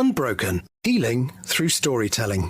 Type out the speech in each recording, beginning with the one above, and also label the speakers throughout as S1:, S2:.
S1: Unbroken, healing through storytelling.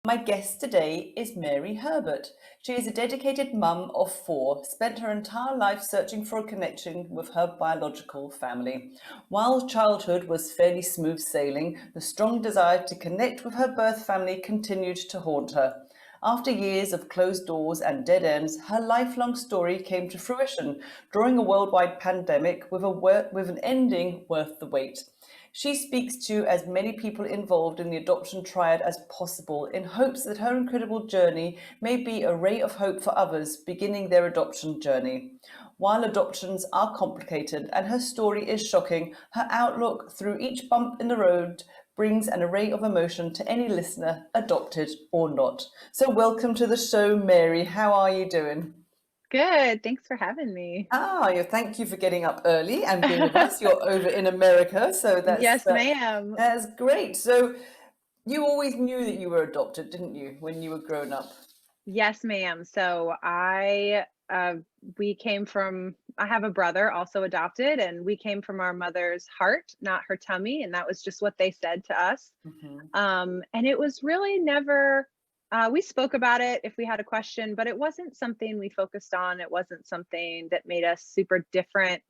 S2: My guest today is Mary Herbert. She is a dedicated mum of 4, spent her entire life searching for a connection with her biological family. While childhood was fairly smooth sailing, the strong desire to connect with her birth family continued to haunt her. After years of closed doors and dead ends, her lifelong story came to fruition, drawing a worldwide pandemic with an ending worth the wait. She speaks to as many people involved in the adoption triad as possible in hopes that her incredible journey may be a ray of hope for others beginning their adoption journey. While adoptions are complicated and her story is shocking, her outlook through each bump in the road brings an array of emotion to any listener, adopted or not. So welcome to the show, Mary. How are you doing?
S3: Good. Thanks for having me.
S2: Thank you for getting up early and being with us. You're over in America, so
S3: Yes, ma'am.
S2: that's great. So you always knew that you were adopted, didn't you, when you were growing up?
S3: Yes, ma'am. We came from, I have a brother also adopted, and we came from our mother's heart, not her tummy. And that was just what they said to us.
S2: Mhm.
S3: And it was really never, we spoke about it if we had a question, but it wasn't something we focused on. It wasn't something that made us super different.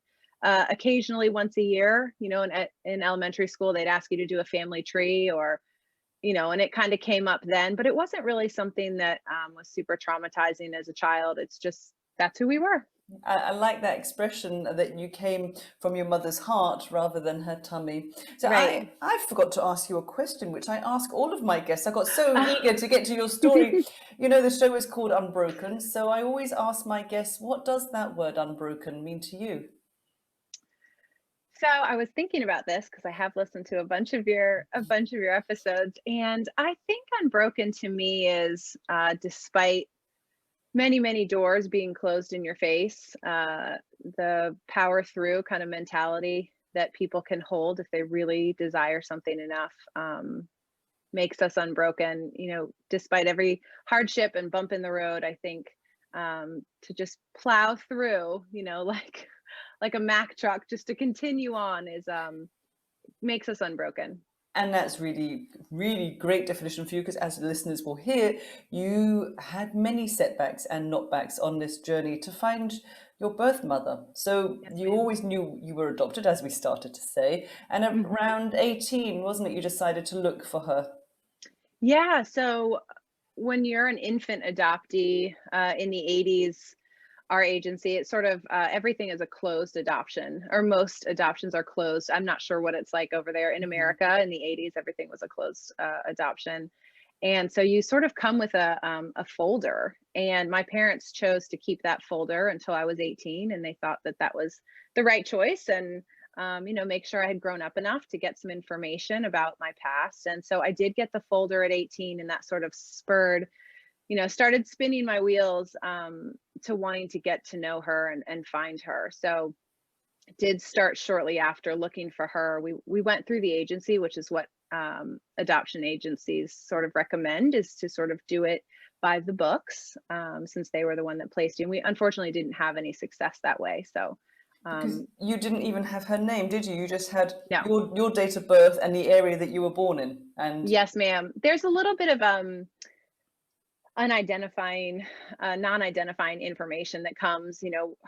S3: Occasionally, once a year, in elementary school, they'd ask you to do a family tree and it kind of came up then, but it wasn't really something that was super traumatizing as a child. It's just, that's who we were.
S2: I like that expression that you came from your mother's heart rather than her tummy. So
S3: Right.
S2: I forgot to ask you a question, which I ask all of my guests. I got so eager to get to your story. You know, the show is called Unbroken. So I always ask my guests, what does that word unbroken mean to you?
S3: So I was thinking about this because I have listened to a bunch of your episodes, and I think unbroken to me is despite many, many doors being closed in your face, the power through kind of mentality that people can hold if they really desire something enough, makes us unbroken. Despite every hardship and bump in the road, I think to just plow through, like a Mack truck, just to continue on is makes us unbroken.
S2: And that's really, really great definition for you because as the listeners will hear, you had many setbacks and knockbacks on this journey to find your birth mother. So
S3: Yes,
S2: you
S3: ma'am.
S2: always knew you were adopted, as we started to say. And
S3: Mhm.
S2: around 18, wasn't it, you decided to look for her?
S3: Yeah. So when you're an infant adoptee in the 80s, our agency, it's sort of everything is a closed adoption, or most adoptions are closed. I'm not sure what it's like over there in
S2: Mhm.
S3: America. In the 80s, everything was a closed adoption. And so you sort of come with a folder. And my parents chose to keep that folder until I was 18. And they thought that that was the right choice. And make sure I had grown up enough to get some information about my past. And so I did get the folder at 18, and that sort of started spinning my wheels to wanting to get to know her and find her. So did start shortly after looking for her. We went through the agency, which is what adoption agencies sort of recommend, is to sort of do it by the books, since they were the one that placed you. And we unfortunately didn't have any success that way. So
S2: Because
S3: um,
S2: you didn't even have her name, did you? You just had
S3: no.
S2: your date of birth and the area that you were born in. And
S3: Yes, ma'am. There's a little bit of unidentifying non-identifying information that comes,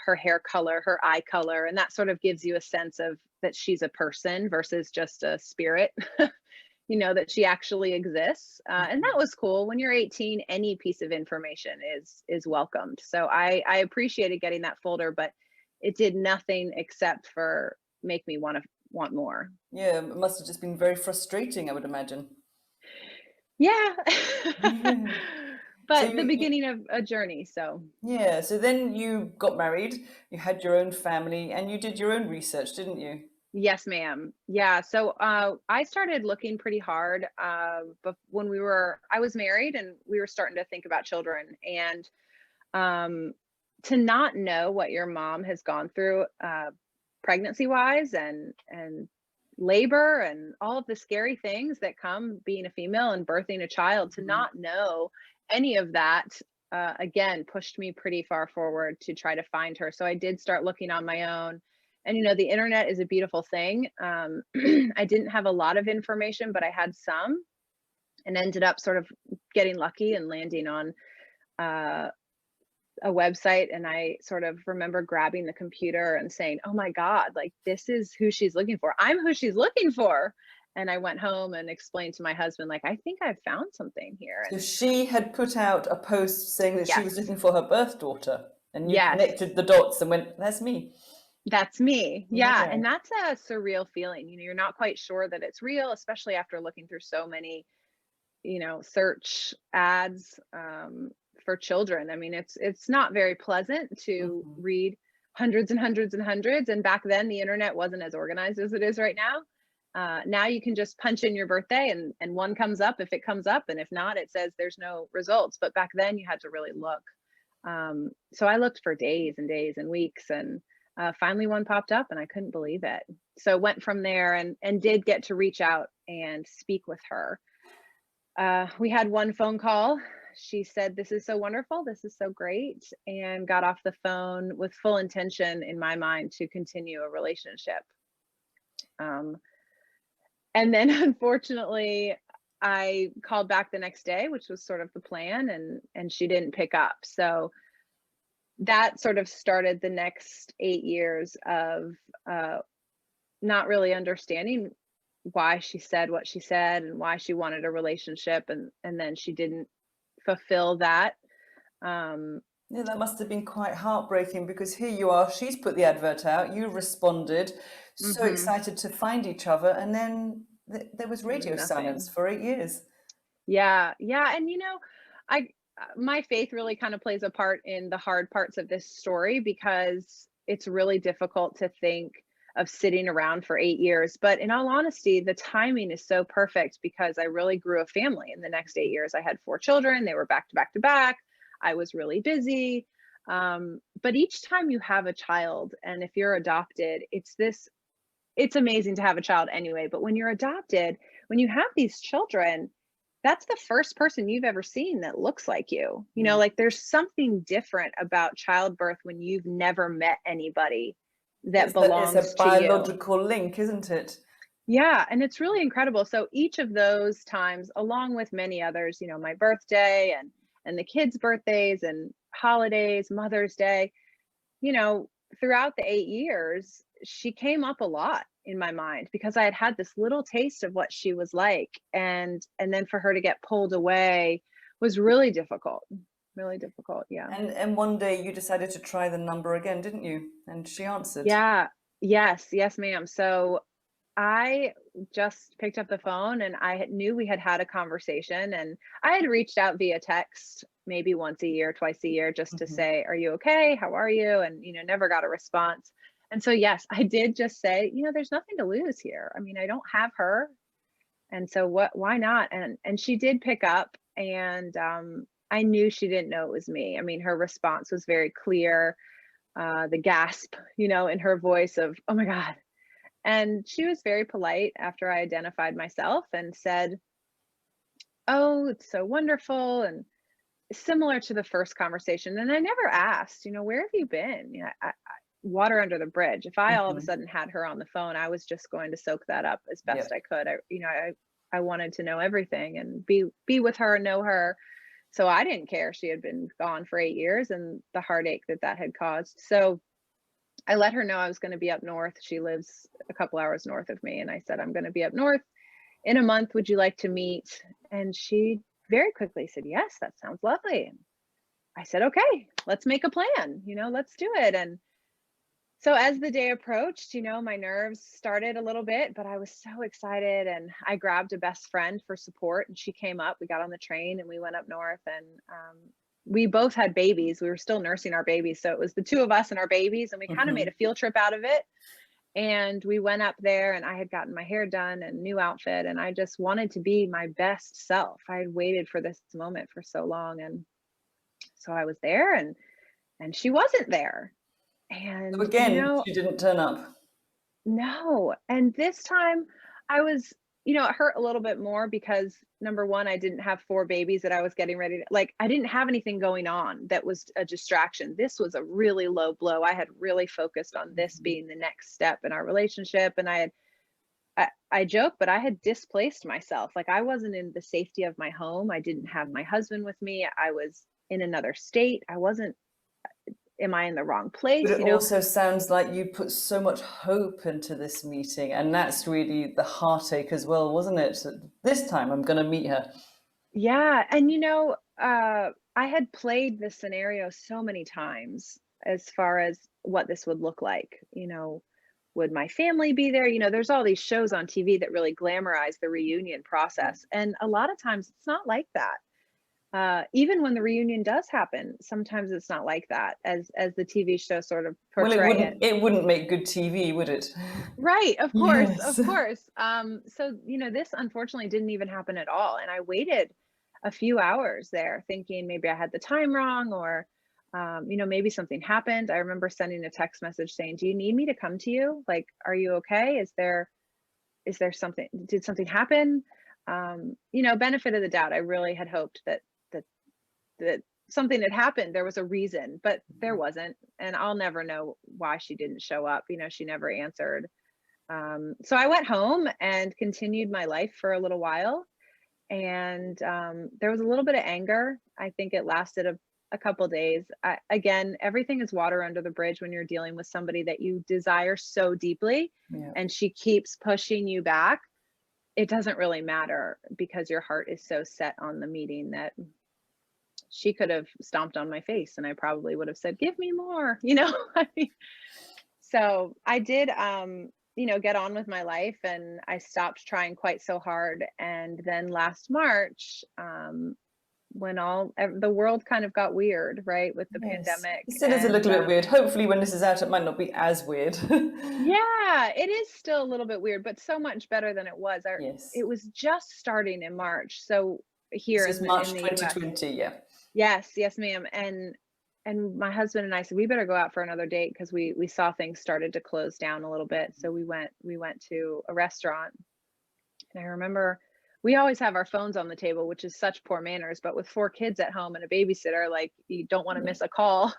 S3: her hair color, her eye color, and that sort of gives you a sense of that she's a person versus just a spirit. That she actually exists, and that was cool. When you're 18, any piece of information is welcomed. So I appreciated getting that folder, but it did nothing except for make me want more.
S2: yeah, it must have just been very frustrating, I would imagine.
S3: Yeah.
S2: Yeah. So
S3: But the beginning of a journey. So
S2: yeah, so then you got married, you had your own family, and you did your own research, didn't you?
S3: yes, ma'am. Yeah. So I started looking pretty hard. But when I was married and we were starting to think about children, and um, to not know what your mom has gone through, pregnancy wise, and labor and all of the scary things that come being a female and birthing a child, to
S2: Mhm.
S3: not know any of that, again, pushed me pretty far forward to try to find her. So I did start looking on my own. And, the internet is a beautiful thing. I didn't have a lot of information, but I had some, and ended up sort of getting lucky and landing on uh, a website. And I sort of remember grabbing the computer and saying, oh my God, like, this is who she's looking for. I'm who she's looking for. And I went home and explained to my husband, like, I think I've found something here.
S2: So
S3: And
S2: she had put out a post saying that she was
S3: yes,
S2: looking for her birth daughter, and you
S3: yes,
S2: connected the dots and went, that's me.
S3: that's me. Yeah.
S2: Yeah.
S3: And that's a surreal feeling. You're not quite sure that it's real, especially after looking through so many, search ads for children. I mean, it's not very pleasant to
S2: Mhm.
S3: read hundreds and hundreds and hundreds. And back then, the internet wasn't as organized as it is right now. Now you can just punch in your birthday, and one comes up if it comes up, and if not, it says there's no results. But back then, you had to really look. So I looked for days and days and weeks, and finally one popped up, and I couldn't believe it. So went from there, and did get to reach out and speak with her. We had one phone call. She said, this is so wonderful. This is so great. And got off the phone with full intention in my mind to continue a relationship. And then unfortunately, I called back the next day, which was sort of the plan, and she didn't pick up. So that sort of started the next 8 years of not really understanding why she said what she said and why she wanted a relationship, and then she didn't fulfill that.
S2: Yeah, that must have been quite heartbreaking, because here you are, she's put the advert out, you responded, so
S3: Mhm.
S2: excited to find each other, and then there was
S3: There was
S2: radio silence
S3: nothing.
S2: for 8 years.
S3: Yeah, yeah, and I my faith really kind of plays a part in the hard parts of this story, because it's really difficult to think of sitting around for 8 years. But in all honesty, the timing is so perfect, because I really grew a family in the next 8 years. I had 4 children. They were back to back to back. I was really busy. But each time you have a child, and if you're adopted, it's amazing to have a child anyway. But when you're adopted, when you have these children, that's the first person you've ever seen that looks like you.
S2: Mm.
S3: Like, there's something different about childbirth when you've never met anybody that
S2: It's a
S3: belongs to you.
S2: biological link, isn't it?
S3: Yeah, and it's really incredible. So each of those times, along with many others, my birthday, and the kids' birthdays and holidays, Mother's Day, you know, throughout the 8 years, she came up a lot in my mind, because I had had this little taste of what she was like, and then for her to get pulled away was really difficult. Really difficult, yeah.
S2: And one day you decided to try the number again, didn't you? And she answered.
S3: Yeah. Yes, yes, ma'am. So I just picked up the phone, and knew we had had a conversation, and I had reached out via text maybe once a year, twice a year, just to
S2: Mhm.
S3: say, are you okay? How are you? And, never got a response. And so, yes, I did just say, there's nothing to lose here. I mean, I don't have her. And so why not? And she did pick up, and I knew she didn't know it was me. I mean, her response was very clear. The gasp, in her voice of, oh my God. And she was very polite after I identified myself, and said, oh, it's so wonderful. And similar to the first conversation. And I never asked, where have you been? Water under the bridge. If I all of a
S2: Mhm.
S3: sudden had her on the phone, I was just going to soak that up as best
S2: Yep.
S3: I could. I wanted to know everything, and be with her, know her. So I didn't care she had been gone for 8 years, and the heartache that had caused. So I let her know I was going to be up north. She lives a couple hours north of me. And I said, I'm going to be up north in a month. Would you like to meet? And she very quickly said, yes, that sounds lovely. And I said, okay, let's make a plan. Let's do it. And so as the day approached, my nerves started a little bit, but I was so excited, and I grabbed a best friend for support, and she came up. We got on the train, and we went up north, and we both had babies. We were still nursing our babies. So it was the two of us and our babies, and we kind of made
S2: Mhm.
S3: a field trip out of it. And we went up there, and I had gotten my hair done and new outfit, and I just wanted to be my best self. I had waited for this moment for so long. And so I was there, and she wasn't there.
S2: So
S3: And
S2: again, she didn't turn up.
S3: no. And this time I was it hurt a little bit more because number one, I didn't have 4 babies that I was getting ready to, like, I didn't have anything going on that was a distraction. This was a really low blow. I had really focused on this being the next step in our relationship. And I joke, but I had displaced myself. Like, I wasn't in the safety of my home. I didn't have my husband with me. I was in another state. I wasn't, am I in the wrong place?
S2: But it also sounds like you put so much hope into this meeting, and that's really the heartache as well, wasn't it? So this time I'm going to meet her.
S3: Yeah. And, I had played this scenario so many times as far as what this would look like. Would my family be there? There's all these shows on TV that really glamorize the reunion process. And a lot of times it's not like that. Even when the reunion does happen, sometimes it's not like that, as the TV show sort of portray it.
S2: It wouldn't make good TV, would it?
S3: Right, of course,
S2: Yes.
S3: of course. So, this unfortunately didn't even happen at all. And I waited a few hours there thinking maybe I had the time wrong, or maybe something happened. I remember sending a text message saying, "Do you need me to come to you? Like, are you okay? Is there something, did something happen?" Benefit of the doubt. I really had hoped that something had happened. There was a reason, but there wasn't. And I'll never know why she didn't show up. She never answered. So I went home and continued my life for a little while. And there was a little bit of anger. I think it lasted a couple days. Again, everything is water under the bridge when you're dealing with somebody that you desire so deeply, and she keeps pushing you back. It doesn't really matter because your heart is so set on the meeting that she could have stomped on my face and I probably would have said, "Give me more," So I did, get on with my life, and I stopped trying quite so hard. And then last March, when the world kind of got weird, right, with the pandemic.
S2: It still is a little bit weird. Hopefully when this is out, it might not be as weird.
S3: Yeah, it is still a little bit weird, but so much better than it was.
S2: Yes.
S3: It was just starting in March. So here
S2: This is March 2020, yeah.
S3: Yes, ma'am. And my husband and I said, we better go out for another date because we saw things started to close down a little bit. So we went to a restaurant. And I remember we always have our phones on the table, which is such poor manners, but with 4 kids at home and a babysitter, like, you don't want to miss a call.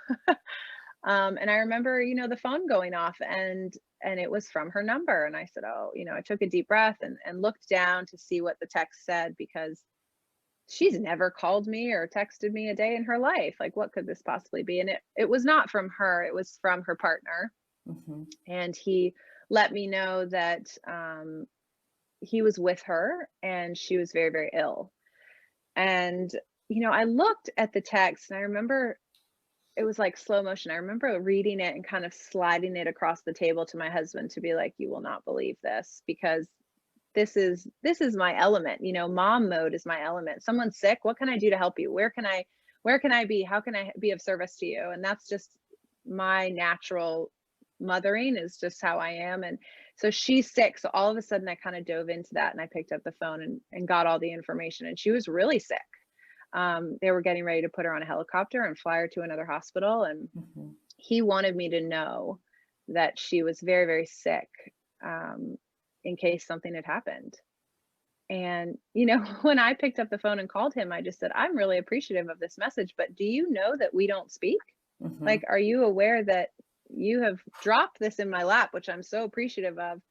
S3: And I remember, the phone going off, and it was from her number. And I said, oh, I took a deep breath and looked down to see what the text said, because she's never called me or texted me a day in her life. Like, what could this possibly be? And it was not from her, it was from her partner. And he let me know that he was with her and she was very, very ill. And, I looked at the text, and I remember it was like slow motion. I remember reading it and kind of sliding it across the table to my husband to be like, "You will not believe this," because this is my element. Mom mode is my element. Someone's sick, what can I do to help you? Where can I be? How can I be of service to you? And that's just my natural mothering, is just how I am. And so she's sick. So all of a sudden I kind of dove into that, and I picked up the phone and got all the information, and she was really sick. They were getting ready to put her on a helicopter and fly her to another hospital. And he wanted me to know that she was very, very sick, in case something had happened. And, when I picked up the phone and called him, I just said, "I'm really appreciative of this message, but do you know that we don't speak? Like, are you aware that you have dropped this in my lap, which I'm so appreciative of,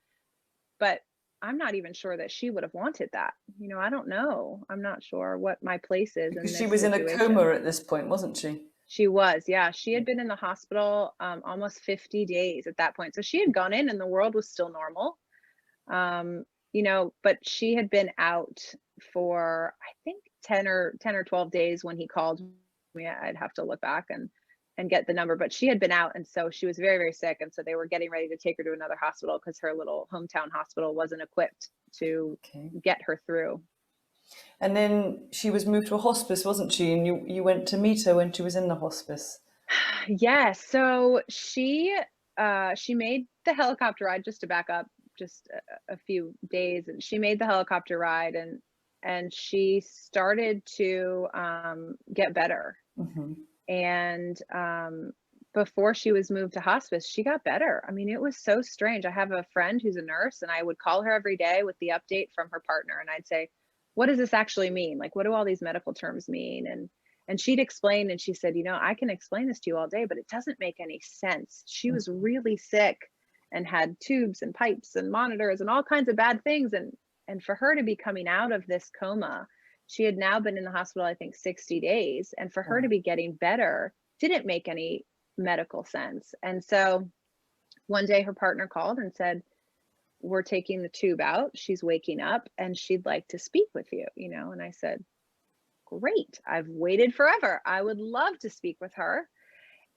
S3: but I'm not even sure that she would have wanted that. I don't know. I'm not sure what my place is."
S2: Because she was in a coma at this point, wasn't she?
S3: She was, yeah. She had been in the hospital almost 50 days at that point. So she had gone in and the world was still normal. But she had been out for, I think, 10 or 12 days when he called me. I'd have to look back and get the number, but she had been out. And so she was very, very sick. And so they were getting ready to take her to another hospital because her little hometown hospital wasn't equipped to get her through.
S2: And then she was moved to a hospice, wasn't she? And you went to meet her when she was in the hospice.
S3: Yes. So she made the helicopter ride, just to back up just a few days. And she made the helicopter ride, and she started to get better. And before she was moved to hospice, she got better. I mean, it was so strange. I have a friend who's a nurse, and I would call her every day with the update from her partner, and I'd say, "What does this actually mean? Like, what do all these medical terms mean?" And she'd explain, and she said, "You know, I can explain this to you all day, but it doesn't make any sense." She was really sick and had tubes and pipes and monitors and all kinds of bad things, and for her to be coming out of this coma, she had now been in the hospital, I think, 60 days, and for her to
S2: Wow.
S3: be getting better didn't make any medical sense. And so one day her partner called and said, "We're taking the tube out. She's waking up and she'd like to speak with you, you know?" And I said, "Great. I've waited forever. I would love to speak with her."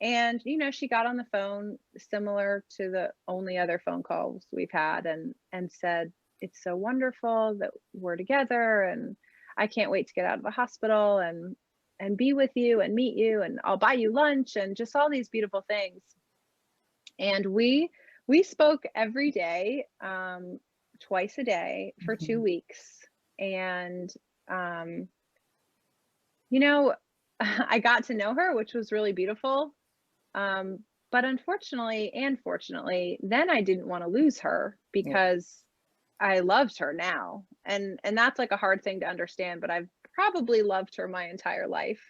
S3: And, you know, she got on the phone similar to the only other phone calls we've had, and said, "It's so wonderful that we're together, and I can't wait to get out of the hospital and be with you and meet you, and I'll buy you lunch," and just all these beautiful things. And we spoke every day, twice a day for 2
S2: Mhm.
S3: weeks. And um, you know, I got to know her, which was really beautiful. Um, but unfortunately and fortunately, then I didn't want to lose her
S2: Yeah.
S3: because I loved her now. And that's like a hard thing to understand, but I've probably loved her my entire life.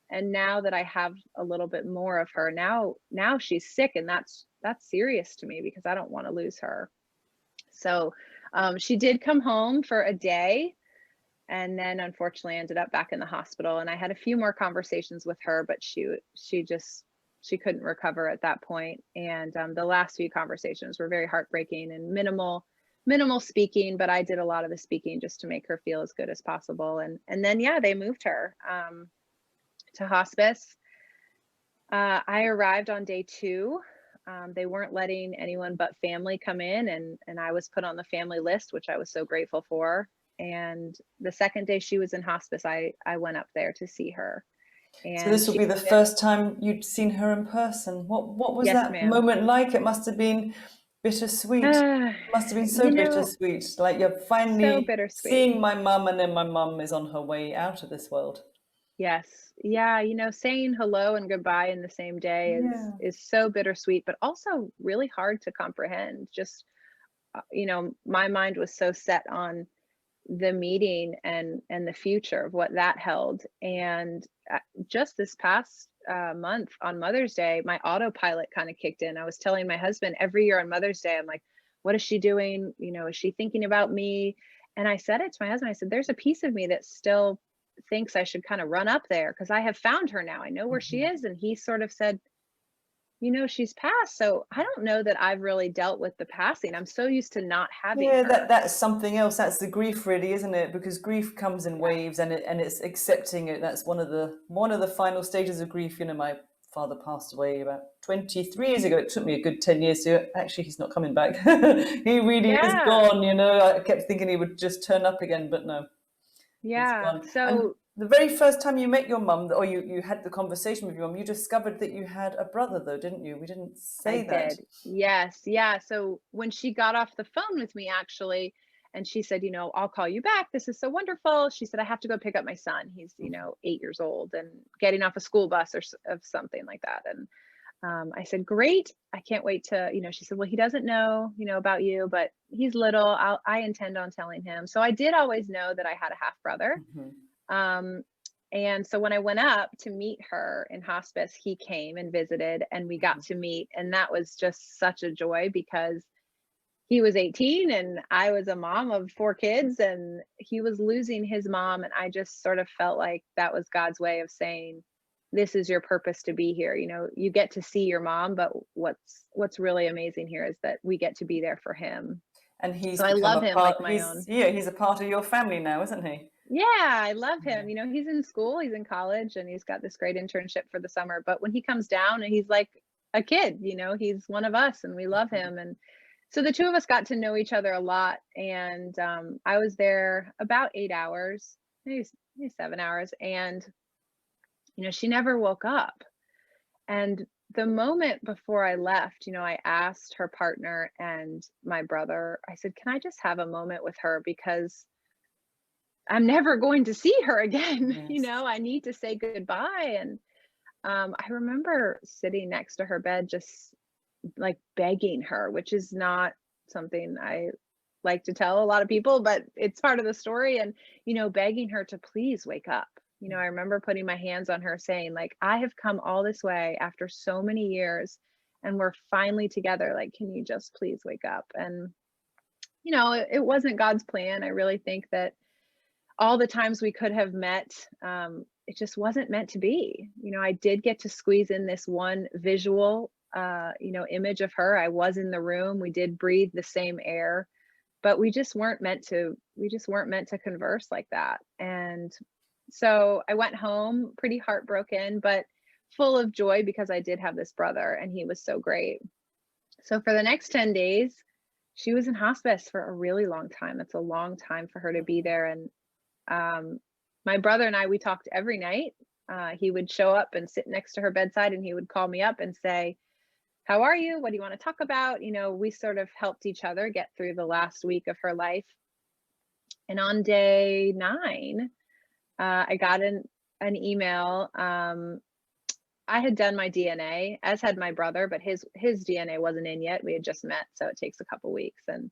S3: And now that I have a little bit more of her, now she's sick, and that's serious to me because I don't want to lose her. So she did come home for a day, and then unfortunately ended up back in the hospital, and I had a few more conversations with her, but she couldn't recover at that point. And the last few conversations were very heartbreaking and minimal speaking, but I did a lot of the speaking just to make her feel as good as possible. And then yeah, they moved her to hospice. I arrived on day 2. They weren't letting anyone but family come in, and I was put on the family list, which I was so grateful for. And the second day she was in hospice, I went up there to see her,
S2: So
S3: and
S2: this will
S3: she
S2: be the
S3: had been,
S2: first time you'd seen her in person. What was
S3: yes,
S2: that
S3: ma'am.
S2: moment like? It must have been bittersweet. Must have been so
S3: You know,
S2: bittersweet. Like you're
S3: so
S2: finally
S3: bittersweet.
S2: seeing my mum, and then my mum is on her way out of this world.
S3: Yes. Yeah, you know, saying hello and goodbye in the same day
S2: Yeah.
S3: is so bittersweet, but also really hard to comprehend. Just you know, my mind was so set on the meeting and the future of what that held. And just this past month on Mother's Day, my autopilot kind of kicked in. I was telling my husband every year on Mother's Day, I'm like, "What is she doing? You know, is she thinking about me?" And I said it to my husband. I said, "There's a piece of me that still thinks I should kind of run up there because I have found her now. I know where she
S2: Mhm.
S3: is." And he sort of said, "You know, she's passed." So I don't know that I've really dealt with the passing. I'm so used to not having
S2: Yeah,
S3: her.
S2: that's something else. That's the grief, really, isn't it? Because grief comes in
S3: Yeah.
S2: waves, and it's accepting it. That's one of the final stages of grief. You know, my father passed away about 23 years ago. It took me a good 10 years to actually. He's not coming back. He really is
S3: Yeah.
S2: gone. You know, I kept thinking he would just turn up again, but no, he's
S3: Yeah.
S2: gone. And
S3: So
S2: the very first time you met your mum, or you had the conversation with your mum, you discovered that you had a brother, though, didn't you? We didn't
S3: I
S2: say that.
S3: did. Yes. Yeah. So when she got off the phone with me, actually, and she said, "You know, I'll call you back. This is so wonderful." She said, "I have to go pick up my son. He's, you know, 8 years old and getting off a school bus or of something like that." And I said, "Great. I can't wait to," you know, she said, "Well, he doesn't know, you know, about you, but he's little. I intend on telling him." So I did always know that I had a half brother.
S2: Mhm.
S3: Um, and so when I went up to meet her in hospice, he came and visited, and we got to meet. And that was just such a joy because he was 18 and I was a mom of 4 kids, and he was losing his mom. And I just sort of felt like that was God's way of saying, "This is your purpose to be here. You know, you get to see your mom, but what's really amazing here is that we get to be there for him."
S2: And
S3: So
S2: he's
S3: I
S2: become
S3: love
S2: a
S3: him like
S2: part.
S3: my own.
S2: He's a part of your family now, isn't he?
S3: Yeah, I love
S2: Yeah.
S3: him. You know, he's in school, he's in college, and he's got this great internship for the summer. But when he comes down, and he's like a kid, you know, he's one of us and we love him. And so the two of us got to know each other a lot. And I was there about 8 hours, maybe 7 hours. And, you know, she never woke up. And the moment before I left, you know, I asked her partner and my brother, I said, "Can I just have a moment with her? Because I'm never going to see her again. You
S2: Yes.
S3: know, I need to say goodbye." I remember sitting next to her bed, just like begging her, which is not something I like to tell a lot of people, but it's part of the story. And, begging her to please wake up. I remember putting my hands on her saying, like, I have come all this way after so many years and we're finally together. Like, can you just please wake up? And, it wasn't God's plan. I really think that all the times we could have met, it just wasn't meant to be. I did get to squeeze in this one visual, image of her. I was in the room. We did breathe the same air, but we just weren't meant to converse like that. And so I went home pretty heartbroken, but full of joy because I did have this brother and he was so great. So for the next 10 days, she was in hospice for a really long time. It's a long time for her to be there. And my brother and I, we talked every night. He would show up and sit next to her bedside and he would call me up and say, how are you? What do you want to talk about? We sort of helped each other get through the last week of her life. And on day 9, I got an email. I had done my DNA, as had my brother, but his DNA wasn't in yet. We had just met, so it takes a couple weeks. And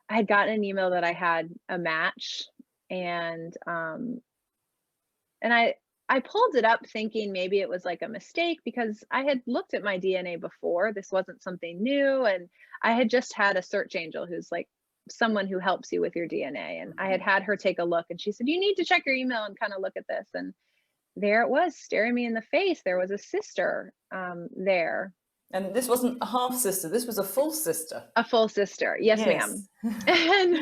S3: I had gotten an email that I had a match, and I pulled it up thinking maybe it was like a mistake because I had looked at my DNA before. This wasn't something new, and I had just had a search angel who's like someone who helps you with your DNA, and I had her take a look, and she said, you need to check your email and kind of look at this. And there it was, staring me in the face. There was a sister there.
S2: And this wasn't a half sister, this was a full sister.
S3: A full sister. Yes, ma'am. And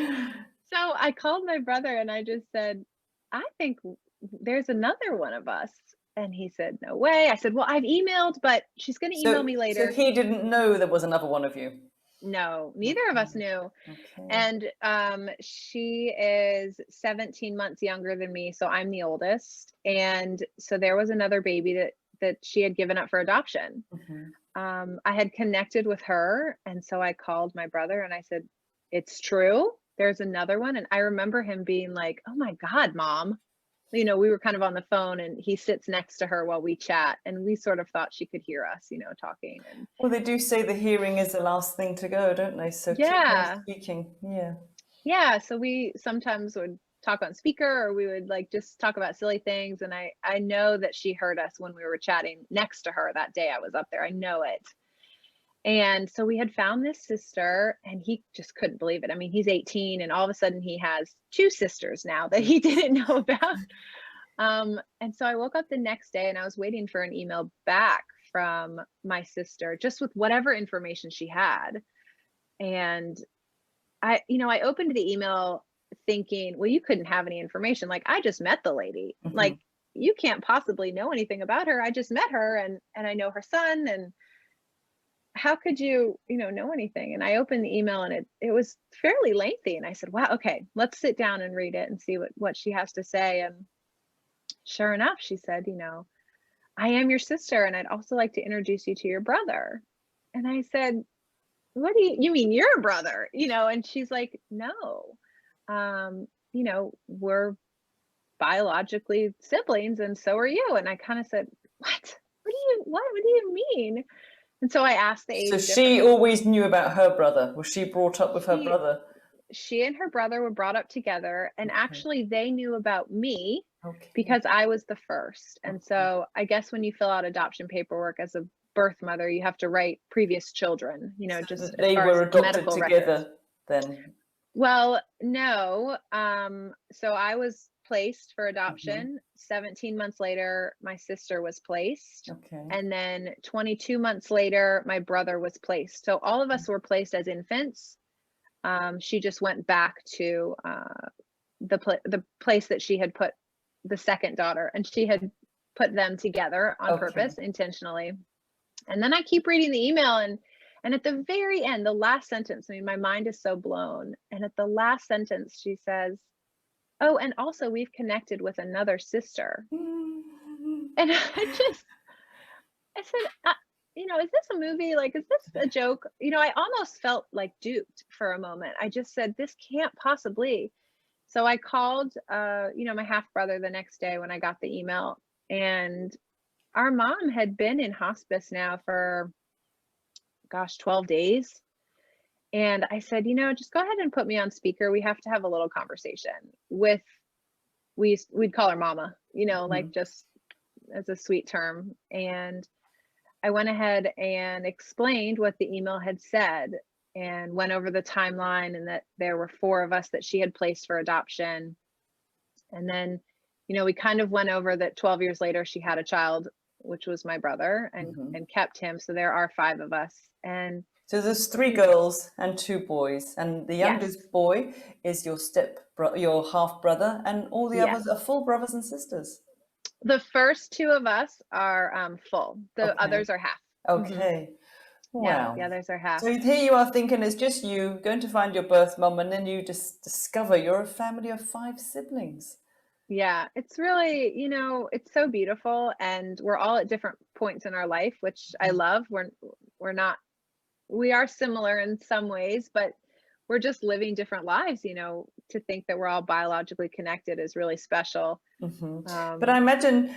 S3: so I called my brother and I just said, I think there's another one of us. And he said, no way. I said, well, I've emailed, but she's going to email me later.
S2: So he didn't know there was another one of you?
S3: No, neither of us knew. Okay. And she is 17 months younger than me, so I'm the oldest. And so there was another baby that she had given up for adoption. Mm-hmm. I had connected with her, and so I called my brother and I said, it's true, there's another one. And I remember him being like, oh my God, Mom. We were kind of on the phone and he sits next to her while we chat, and we sort of thought she could hear us, talking. And
S2: well, they do say the hearing is the last thing to go, don't they? So
S3: yeah,
S2: keep speaking.
S3: Yeah. So we sometimes would talk on speaker, or we would like just talk about silly things. And I know that she heard us when we were chatting next to her that day I was up there. I know it. And so we had found this sister, and he just couldn't believe it. I mean, he's 18 and all of a sudden he has 2 sisters now that he didn't know about. And so I woke up the next day and I was waiting for an email back from my sister, just with whatever information she had. And I opened the email thinking, well, you couldn't have any information. Like, I just met the lady. Mm-hmm. Like, you can't possibly know anything about her. I just met her and I know her son, and how could you, know anything? And I opened the email and it was fairly lengthy. And I said, wow, okay, let's sit down and read it and see what she has to say. And sure enough, she said, I am your sister, and I'd also like to introduce you to your brother. And I said, what do you mean you're a brother? And she's like, no, we're biologically siblings, and so are you. And I kind of said, what do you mean? And so I asked the age.
S2: So she always knew about her brother. Was she brought up with her brother?
S3: She and her brother were brought up together, and actually they knew about me because I was the first. And so I guess when you fill out adoption paperwork as a birth mother, you have to write previous children, so just
S2: they were adopted together then.
S3: Well, no. So I was placed for adoption. Mm-hmm. 17 months later, my sister was placed. Okay. And then 22 months later, my brother was placed. So all of us were placed as infants. She just went back to the place that she had put the second daughter, and she had put them together on purpose, intentionally. And then I keep reading the email, and at the very end, the last sentence, I mean, my mind is so blown. And at the last sentence, she says, oh, and also we've connected with another sister. And I said, is this a movie? Like, is this a joke? I almost felt like duped for a moment. I just said, this can't possibly. So I called, my half brother the next day when I got the email, and our mom had been in hospice now for, gosh, 12 days. And I said, just go ahead and put me on speaker. We have to have a little conversation with, we'd call her mama, like
S2: Mhm.
S3: just as a sweet term. And I went ahead and explained what the email had said and went over the timeline and that there were 4 of us that she had placed for adoption. And then, we kind of went over that 12 years later she had a child, which was my brother, and
S2: Mhm.
S3: kept him. So there are 5 of us. And
S2: So there's 3
S3: you know,
S2: girls and 2 boys, and the
S3: yes,
S2: youngest boy is your half brother, and all the
S3: yes.
S2: others are full brothers and sisters.
S3: The first 2 of us are full. The
S2: Okay.
S3: others are half. Hmm.
S2: Okay.
S3: Yeah,
S2: Wow.
S3: the others are half.
S2: So here you are thinking it's just you going to find your birth mum, and then you just discover you're a family of 5 siblings.
S3: Yeah, it's really, it's so beautiful, and we're all at different points in our life, which I love. We're not we are similar in some ways, but we're just living different lives, to think that we're all biologically connected is really special.
S2: But I
S3: Um,
S2: imagine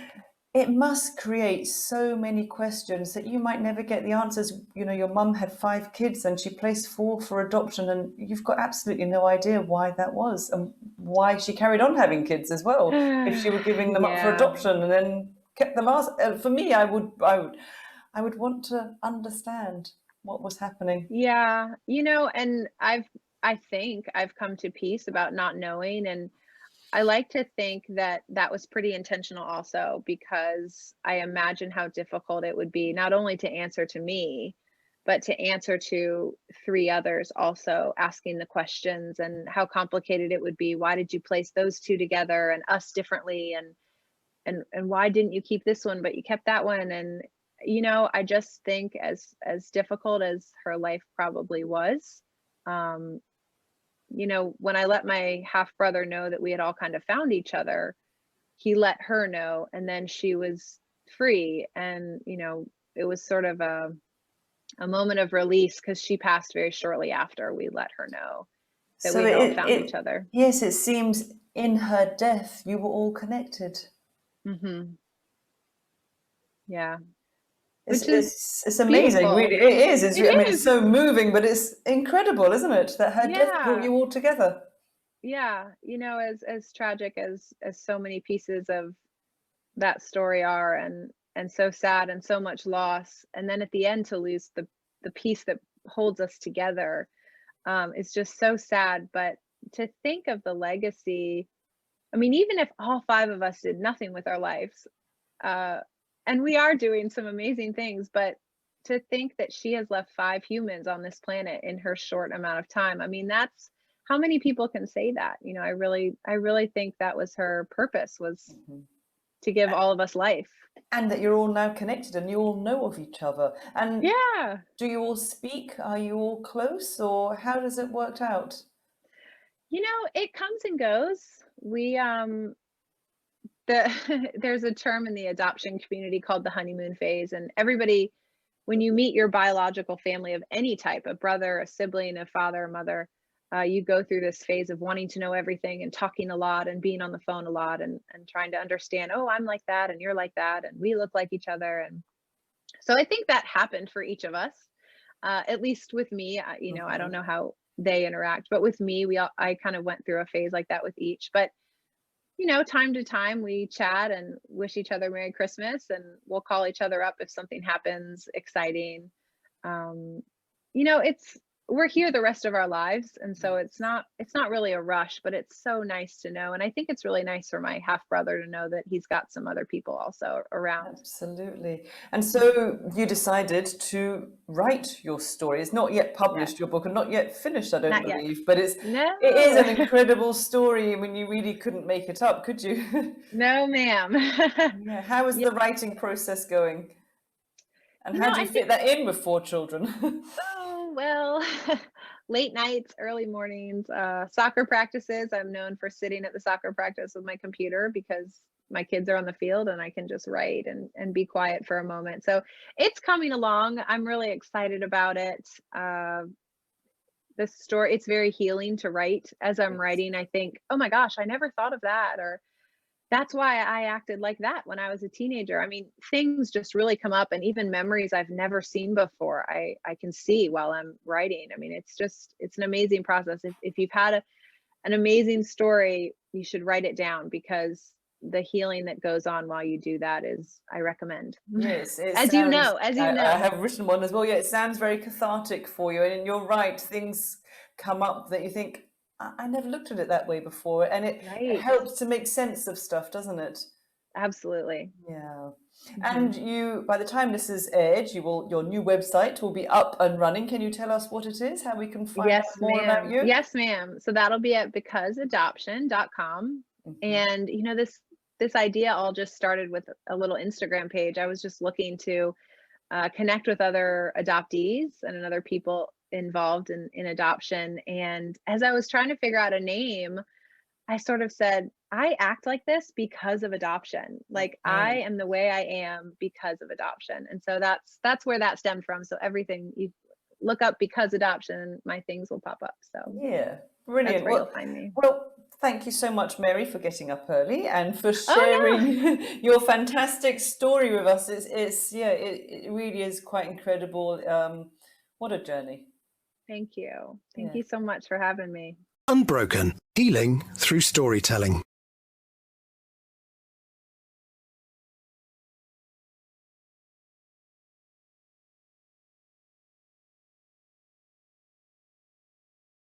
S2: it must create so many questions that you might never get the answers. Your mum had 5 kids and she placed 4 for adoption, and you've got absolutely no idea why that was and why she carried on having kids as well. If she were giving them up for
S3: yeah.
S2: adoption and then kept them as for me, I would want to understand what was happening.
S3: Yeah, and I think I've come to peace about not knowing, and I like to think that that was pretty intentional also, because I imagine how difficult it would be not only to answer to me, but to answer to 3 others also asking the questions, and how complicated it would be. Why did you place those 2 together and us differently? And why didn't you keep this one but you kept that one? And I just think as difficult as her life probably was, um, when I let my half brother know that we had all kind of found each other, he let her know, and then she was free. And, it was sort of a moment of release, because she passed very shortly after we let her know that we
S2: So
S3: had all found each other.
S2: yes, it seems in her death you were all connected.
S3: Hmm. Yeah,
S2: It's,
S3: which is
S2: it's, it's amazing, really.
S3: beautiful.
S2: It is.
S3: It
S2: I mean, it's
S3: is.
S2: so moving, but it's incredible, isn't it? That her death brought
S3: Yeah.
S2: you all together.
S3: Yeah, as tragic as so many pieces of that story are, and so sad and so much loss, and then at the end to lose the piece that holds us together, is just so sad. But to think of the legacy, I mean, even if all 5 of us did nothing with our lives, uh, and we are doing some amazing things, but to think that she has left 5 humans on this planet in her short amount of time. I mean, that's how many people can say that? I really think that was her purpose, was to give all of us life.
S2: And that you're all now connected and you all know of each other. And
S3: Yeah.
S2: do you all speak? Are you all close? Or how does it work out?
S3: It comes and goes. We there's a term in the adoption community called the honeymoon phase, and everybody, when you meet your biological family of any type, a brother, a sibling, a father, a mother, you go through this phase of wanting to know everything and talking a lot and being on the phone a lot, and trying to understand, oh, I'm like that and you're like that and we look like each other. And so I think that happened for each of us, at least with me. I don't know how they interact, but with me, I kind of went through a phase like that with each. But time to time we chat and wish each other Merry Christmas, and we'll call each other up if something happens exciting. Um, it's we're here the rest of our lives, and so it's not really a rush, but it's so nice to know. And I think it's really nice for my half brother to know that he's got some other people also around.
S2: Absolutely. And so you decided to write your story. It's not yet
S3: Yes,
S2: published, your book, and not yet finished, I don't
S3: not yet.
S2: believe, but it is
S3: No,
S2: an incredible story. I mean, you really couldn't make it up, could you?
S3: no, ma'am.
S2: Yeah. How is
S3: Yeah,
S2: the writing process going? And how do you
S3: I
S2: fit
S3: think.
S2: that in with 4 children?
S3: Oh, well, late nights, early mornings, soccer practices. I'm known for sitting at the soccer practice with my computer, because my kids are on the field and I can just write and be quiet for a moment. So it's coming along. I'm really excited about it. The story, it's very healing to write. As I'm
S2: Yes.
S3: writing, I think, oh my gosh, I never thought of that. Or That's why I acted like that when I was a teenager. I mean, things just really come up, and even memories I've never seen before, I can see while I'm writing. I mean, it's an amazing process. If you've had an amazing story, you should write it down, because the healing that goes on while you do that is, I recommend.
S2: Yes, it
S3: As you
S2: sounds.
S3: know, as you
S2: I
S3: know.
S2: have written one as well. Yeah, it sounds very cathartic for you, and you're right. Things come up that you think, I never looked at it that way before, and it
S3: Right.
S2: helps to make sense of stuff, doesn't it?
S3: Absolutely.
S2: Yeah.
S3: Mhm.
S2: And you, by the time this is aired, your new website will be up and running. Can you tell us what it is? How we can find
S3: Yes,
S2: out more about
S3: ma'am.
S2: you?
S3: Yes, ma'am. So that'll be at becauseadoption.com.
S2: Mhm.
S3: And this idea all just started with a little Instagram page. I was just looking to connect with other adoptees and other people involved in adoption. And as I was trying to figure out a name, I sort of said, I act like this because of adoption. Like, I
S2: Okay.
S3: am the way I am because of adoption. And so that's where that stemmed from. So everything you look up because adoption, my things will pop up. So
S2: Yeah,
S3: that's
S2: brilliant.
S3: where you'll find me.
S2: Well, thank you so much, Mary, for getting up early and for
S3: Oh no.
S2: sharing your fantastic story with us. It's yeah, it really is quite incredible. What a journey.
S3: Thank you. Thank
S2: Yeah.
S3: you so much for having me.
S1: Unbroken, healing through storytelling.